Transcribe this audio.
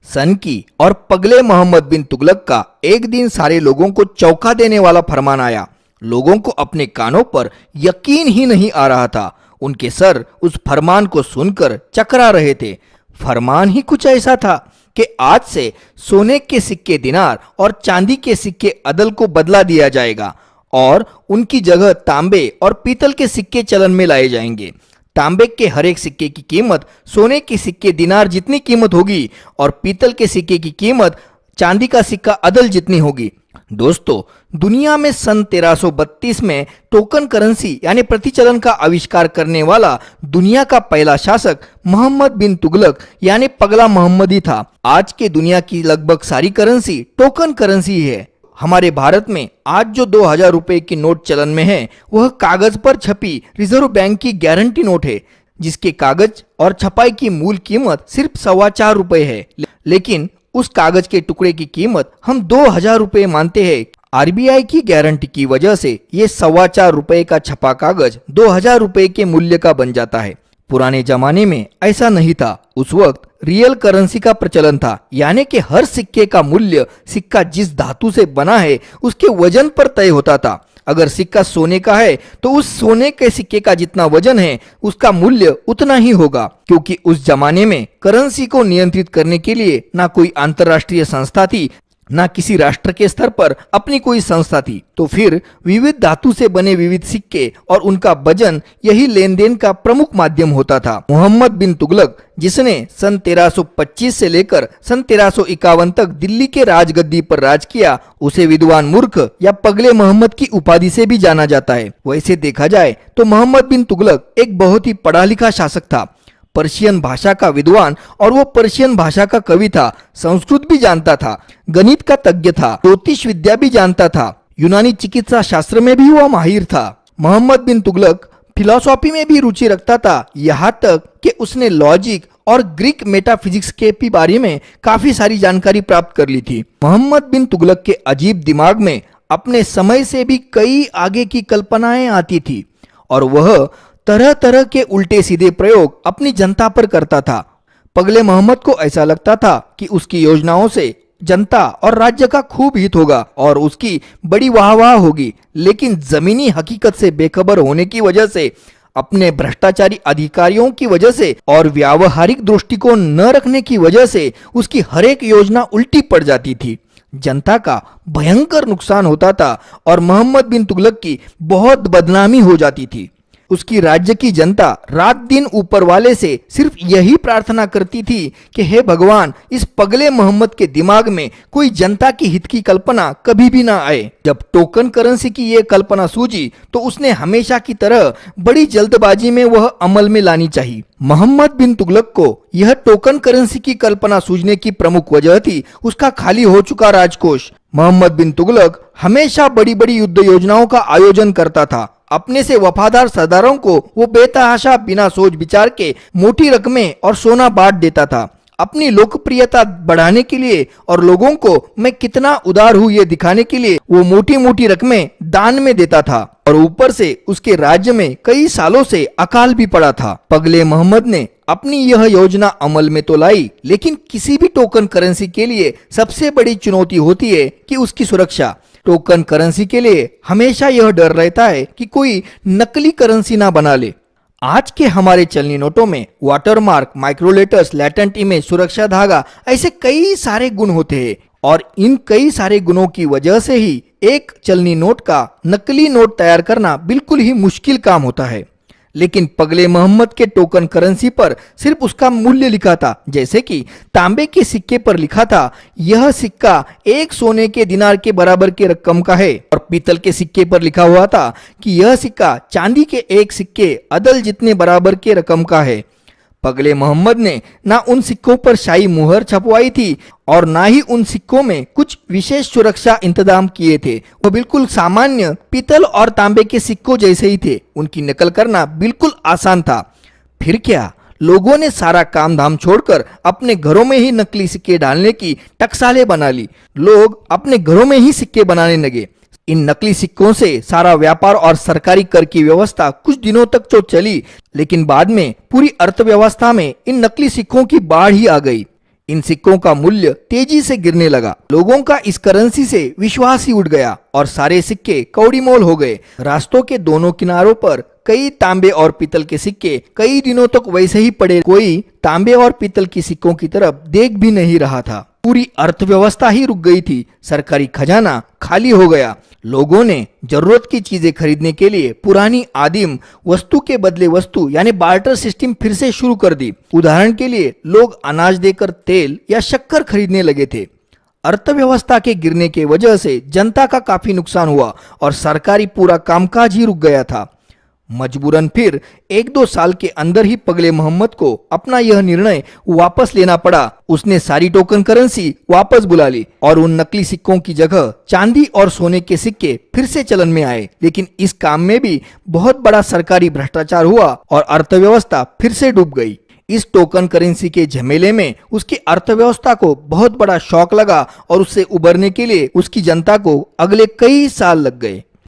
सन की और पगले मोहम्मद बिन तुगलक का एक दिन सारे लोगों को चौंका देने वाला फरमान आया। लोगों को अपने कानों पर यकीन ही नहीं आ रहा था। उनके सर उस फरमान को सुनकर चकरा रहे थे। फरमान ही कुछ ऐसा था कि आज से सोने के सिक्के दिनार और चांदी के सिक्के अदल को बदला दिया जाएगा और उनकी जगह तांबे और पीतल के सिक्के चलन में लाए जाएंगे। तांबे के हर एक सिक्के की कीमत सोने के सिक्के दिनार जितनी कीमत होगी और पीतल के सिक्के की कीमत चांदी का सिक्का अदल जितनी होगी। दोस्तों, दुनिया में सन 1332 में टोकन करेंसी यानी प्रतिचलन का आविष्कार करने वाला दुनिया का पहला शासक मोहम्मद बिन तुगलक यानी पगला मोहम्मद ही था। आज के दुनिया की लगभग सारी करेंसी टोकन करेंसी है। हमारे भारत में आज जो 2000 रुपए की नोट चलन में है वह कागज पर छपी रिजर्व बैंक की गारंटी नोट है, जिसके कागज और छपाई की मूल कीमत सिर्फ 4.25 रुपए है। लेकिन उस कागज के टुकड़े की कीमत हम 2000 रुपए मानते हैं। आरबीआई की गारंटी की वजह से ये 4.25 रुपए का छपा कागज 2000 रुपए के मूल्य का बन जाता है। पुराने जमाने में ऐसा नहीं था। उस वक्त रियल करेंसी का प्रचलन था, यानी कि हर सिक्के का मूल्य सिक्का जिस धातु से बना है उसके वजन पर तय होता था। अगर सिक्का सोने का है तो उस सोने के सिक्के का जितना वजन है उसका मूल्य उतना ही होगा, क्योंकि उस जमाने में करेंसी को नियंत्रित करने के लिए ना कोई अंतर्राष्ट्रीय संस्था थी, ना किसी राष्ट्र के स्तर पर अपनी कोई संस्था थी। तो फिर विविध धातु से बने विविध सिक्के और उनका वजन यही लेन देन का प्रमुख माध्यम होता था। मोहम्मद बिन तुगलक, जिसने सन 1325 से लेकर सन 1351 तक दिल्ली के राजगद्दी पर राज किया, उसे विद्वान मूर्ख या पगले मोहम्मद की उपाधि से भी जाना जाता है। वैसे देखा जाए तो मोहम्मद बिन तुगलक एक बहुत ही पढ़ा लिखा शासक था। पर्शियन भाषा का विद्वान और वो पर्शियन भाषा का कवि था। संस्कृत भी जानता था, गणित का तज्ञ था, ज्योतिष विद्या भी जानता था, यूनानी चिकित्सा शास्त्र में भी वह माहिर था। मोहम्मद बिन तुगलक फिलॉसफी में भी रुचि रखता था, यहाँ तक कि उसने लॉजिक और ग्रीक मेटाफिजिक्स के भी बारे में काफी सारी जानकारी प्राप्त कर ली थी। मोहम्मद बिन तुगलक के अजीब दिमाग में अपने समय से भी कई आगे की कल्पनाएं आती थी और वह तरह तरह के उल्टे सीधे प्रयोग अपनी जनता पर करता था। पगले मोहम्मद को ऐसा लगता था कि उसकी योजनाओं से जनता और राज्य का खूब हित होगा और उसकी बड़ी वाहवाह होगी, लेकिन जमीनी हकीकत से बेखबर होने की वजह से, अपने भ्रष्टाचारी अधिकारियों की वजह से और व्यावहारिक दृष्टिकोण न रखने की वजह से उसकी हर एक योजना उल्टी पड़ जाती थी। जनता का भयंकर नुकसान होता था और मोहम्मद बिन तुगलक की बहुत बदनामी हो जाती थी। उसकी राज्य की जनता रात दिन ऊपर वाले से सिर्फ यही प्रार्थना करती थी कि हे भगवान, इस पगले मोहम्मद के दिमाग में कोई जनता की हित की कल्पना कभी भी ना आए। जब टोकन करेंसी की ये कल्पना सूझी तो उसने हमेशा की तरह बड़ी जल्दबाजी में वह अमल में लानी चाहिए। मोहम्मद बिन तुगलक को यह टोकन करेंसी की कल्पना सूझने की प्रमुख वजह थी उसका खाली हो चुका राजकोष। मोहम्मद बिन तुगलक हमेशा बड़ी बड़ी युद्ध योजनाओं का आयोजन करता था। अपने से वफादार सरदारों को वो बेतहाशा बिना सोच विचार के मोटी रकमें और सोना बांट देता था। अपनी लोकप्रियता बढ़ाने के लिए और लोगों को मैं कितना उदार हूँ ये दिखाने के लिए वो मोटी मोटी रकमें दान में देता था और ऊपर से उसके राज्य में कई सालों से अकाल भी पड़ा था। पगले मोहम्मद ने अपनी यह योजना अमल में तो लाई, लेकिन किसी भी टोकन करेंसी के लिए सबसे बड़ी चुनौती होती है कि उसकी सुरक्षा। टोकन करेंसी के लिए हमेशा यह डर रहता है कि कोई नकली करेंसी ना बना ले। आज के हमारे चलनी नोटों में वाटरमार्क, माइक्रोलेटर्स, लैटेंट इमेज, सुरक्षा धागा ऐसे कई सारे गुण होते हैं और इन कई सारे गुणों की वजह से ही एक चलनी नोट का नकली नोट तैयार करना बिल्कुल ही मुश्किल काम होता है। लेकिन पगले मोहम्मद के टोकन करेंसी पर सिर्फ उसका मूल्य लिखा था, जैसे कि तांबे के सिक्के पर लिखा था यह सिक्का 1 सोने के दिनार के बराबर के रकम का है, और पीतल के सिक्के पर लिखा हुआ था कि यह सिक्का चांदी के 1 सिक्के अदल जितने बराबर के रकम का है। पगले मोहम्मद ने ना उन सिक्कों पर शाही मुहर छपवाई थी और ना ही उन सिक्कों में कुछ विशेष सुरक्षा इंतजाम किए थे। वो बिल्कुल सामान्य पीतल और तांबे के सिक्कों जैसे ही थे। उनकी नकल करना बिल्कुल आसान था। फिर क्या, लोगों ने सारा काम धाम छोड़कर अपने घरों में ही नकली सिक्के डालने की टकसालें बना ली। लोग अपने घरों में ही सिक्के बनाने लगे। इन नकली सिक्कों से सारा व्यापार और सरकारी कर की व्यवस्था कुछ दिनों तक तो चली, लेकिन बाद में पूरी अर्थव्यवस्था में इन नकली सिक्कों की बाढ़ ही आ गई। इन सिक्कों का मूल्य तेजी से गिरने लगा। लोगों का इस करेंसी से विश्वास ही उठ गया और सारे सिक्के कौड़ी मोल हो गए। रास्तों के दोनों किनारों पर कई तांबे और पीतल के सिक्के कई दिनों तक वैसे ही पड़े। कोई तांबे और पीतल के सिक्कों की तरफ देख भी नहीं रहा था। पूरी अर्थव्यवस्था ही रुक गई थी। सरकारी खजाना खाली हो गया। लोगों ने जरूरत की चीजें खरीदने के लिए पुरानी आदिम वस्तु के बदले वस्तु यानी बार्टर सिस्टम फिर से शुरू कर दी। उदाहरण के लिए लोग अनाज देकर तेल या शक्कर खरीदने लगे थे। अर्थव्यवस्था के गिरने के वजह से जनता का काफी नुकसान हुआ और सरकारी पूरा कामकाज ही रुक गया था। मजबूरन फिर 1-2 साल के अंदर ही पगले मोहम्मद को अपना यह निर्णय वापस लेना पड़ा। उसने सारी टोकन करेंसी वापस बुला ली और उन नकली सिक्कों की जगह चांदी और सोने के सिक्के फिर से चलन में आए। लेकिन इस काम में भी बहुत बड़ा सरकारी भ्रष्टाचार हुआ और अर्थव्यवस्था फिर से डूब गई। इस टोकन करेंसी के झमेले में उसकी अर्थव्यवस्था को बहुत बड़ा शॉक लगा और उससे उबरने के लिए उसकी जनता को अगले कई साल लग गए।